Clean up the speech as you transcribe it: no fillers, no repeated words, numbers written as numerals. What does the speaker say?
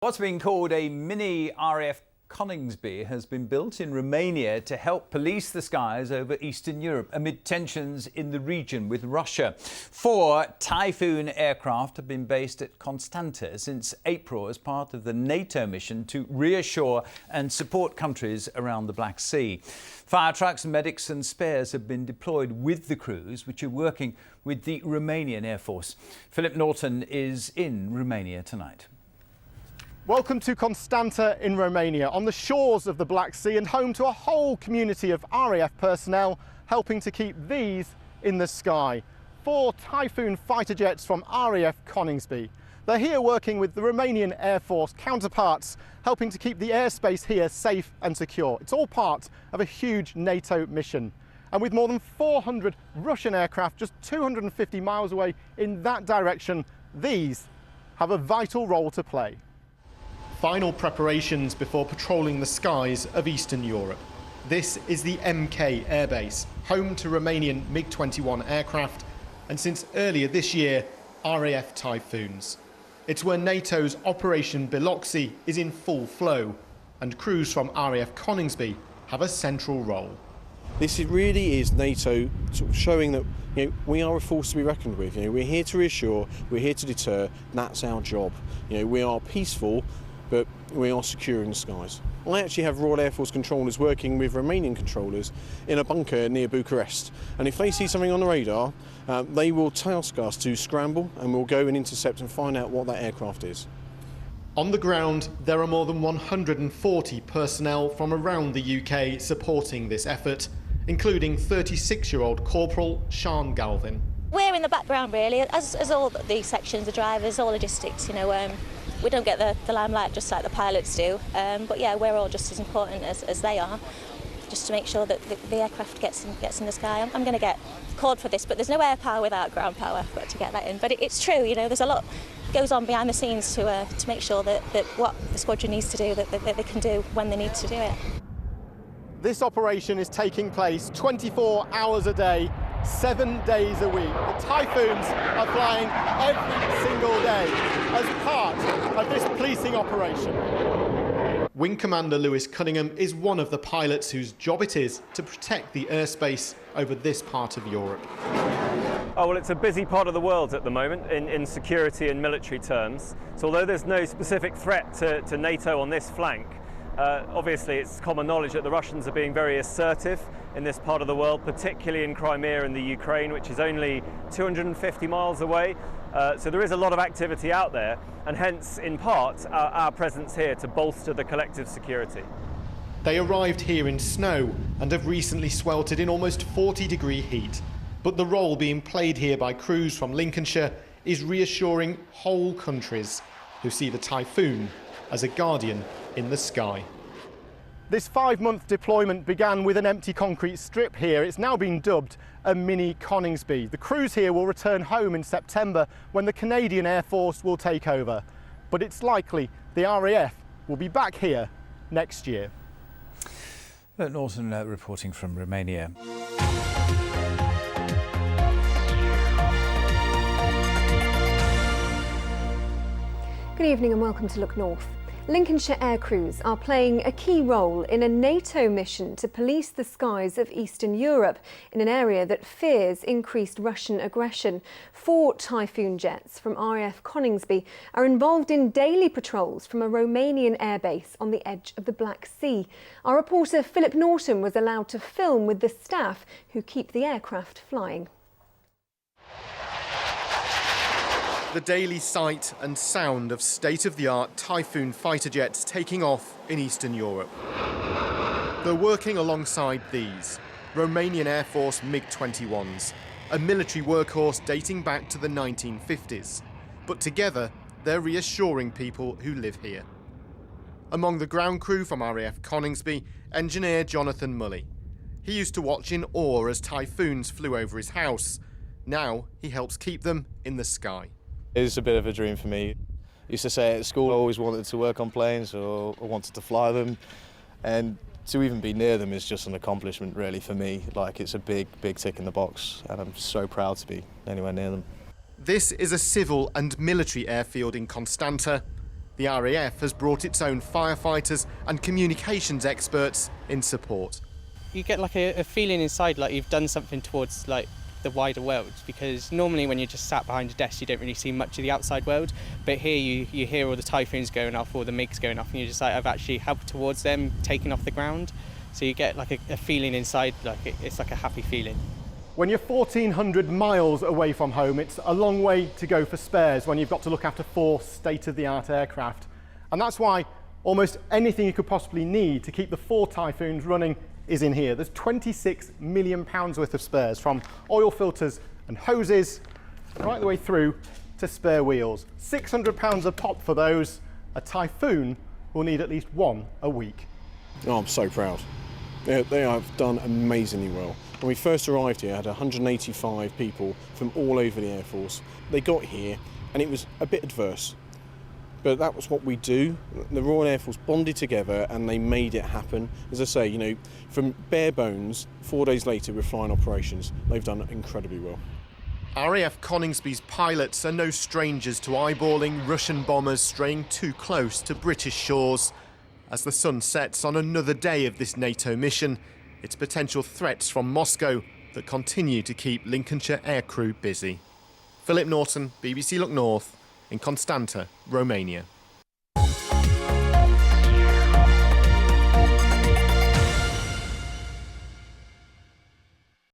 What's being called a mini RAF Coningsby has been built in Romania to help police the skies over Eastern Europe amid tensions in the region with Russia. 4 Typhoon aircraft have been based at Constanta since April as part of the NATO mission to reassure and support countries around the Black Sea. Fire trucks, medics and spares have been deployed with the crews, which are working with the Romanian Air Force. Philip Norton is in Romania tonight. Welcome to Constanta in Romania, on the shores of the Black Sea and home to a whole community of RAF personnel helping to keep these in the sky. 4 Typhoon fighter jets from RAF Coningsby. They're here working with the Romanian Air Force counterparts, helping to keep the airspace here safe and secure. It's all part of a huge NATO mission. And with more than 400 Russian aircraft just 250 miles away in that direction, these have a vital role to play. Final preparations before patrolling the skies of Eastern Europe. This is the MK airbase, home to Romanian MiG-21 aircraft, and since earlier this year, RAF Typhoons. It's where NATO's Operation Biloxi is in full flow, and crews from RAF Coningsby have a central role. This really is NATO sort of showing that we are a force to be reckoned with. We're here to reassure, we're here to deter, and that's our job. We are peaceful, but we are securing the skies. I actually have Royal Air Force controllers working with Romanian controllers in a bunker near Bucharest, and if they see something on the radar, they will task us to scramble and we'll go and intercept and find out what that aircraft is. On the ground, there are more than 140 personnel from around the UK supporting this effort, including 36-year-old Corporal Sean Galvin. We're in the background really, as all the sections, the drivers, all logistics, we don't get the limelight just like the pilots do, but yeah, we're all just as important as they are, just to make sure that the aircraft gets in the sky. I'm going to get called for this, but there's no air power without ground power. I've got to get that in. But it's true, there's a lot goes on behind the scenes to make sure that what the squadron needs to do, that they can do when they need to do it. This operation is taking place 24 hours a day, 7 days a week. The Typhoons are flying every single day as part of this policing operation. Wing Commander Lewis Cunningham is one of the pilots whose job it is to protect the airspace over this part of Europe. Oh, well, it's a busy part of the world at the moment in security and military terms. So although there's no specific threat to NATO on this flank, obviously it's common knowledge that the Russians are being very assertive in this part of the world, particularly in Crimea and the Ukraine, which is only 250 miles away. So there is a lot of activity out there, and hence, in part, our presence here to bolster the collective security. They arrived here in snow and have recently sweltered in almost 40-degree heat. But the role being played here by crews from Lincolnshire is reassuring whole countries who see the Typhoon as a guardian in the sky. This 5-month deployment began with an empty concrete strip here. It's now been dubbed a mini Coningsby. The crews here will return home in September when the Canadian Air Force will take over. But it's likely the RAF will be back here next year. Norton reporting from Romania. Good evening and welcome to Look North. Lincolnshire air crews are playing a key role in a NATO mission to police the skies of Eastern Europe in an area that fears increased Russian aggression. 4 Typhoon jets from RAF Coningsby are involved in daily patrols from a Romanian airbase on the edge of the Black Sea. Our reporter Philip Norton was allowed to film with the staff who keep the aircraft flying. The daily sight and sound of state-of-the-art Typhoon fighter jets taking off in Eastern Europe. They're working alongside these, Romanian Air Force MiG-21s, a military workhorse dating back to the 1950s. But together, they're reassuring people who live here. Among the ground crew from RAF Coningsby, engineer Jonathan Mully. He used to watch in awe as Typhoons flew over his house. Now he helps keep them in the sky. It's a bit of a dream for me. I used to say at school I always wanted to work on planes or wanted to fly them, and to even be near them is just an accomplishment really for me. Like, it's a big tick in the box, and I'm so proud to be anywhere near them. This is a civil and military airfield in Constanta. The RAF has brought its own firefighters and communications experts in support. You get like a feeling inside like you've done something towards like the wider world, because normally when you're just sat behind a desk you don't really see much of the outside world, but here you hear all the Typhoons going off, all the MiGs going off, and you're just like, I've actually helped towards them taking off the ground. So you get like a feeling inside, like it's like a happy feeling. When you're 1,400 miles away from home, it's a long way to go for spares when you've got to look after 4 state-of-the-art aircraft. And that's why almost anything you could possibly need to keep the 4 Typhoons running is in here. There's £26 million worth of spares, from oil filters and hoses right the way through to spare wheels. £600 a pop for those. A Typhoon will need at least 1 a week. Oh, I'm so proud. They have done amazingly well. When we first arrived here, I had 185 people from all over the Air Force. They got here and it was a bit adverse, but that was what we do. The Royal Air Force bonded together and they made it happen. As I say, you know, from bare bones, 4 days later we're flying operations. They've done incredibly well. RAF Coningsby's pilots are no strangers to eyeballing Russian bombers straying too close to British shores. As the sun sets on another day of this NATO mission, it's potential threats from Moscow that continue to keep Lincolnshire aircrew busy. Philip Norton, BBC Look North, in Constanta, Romania.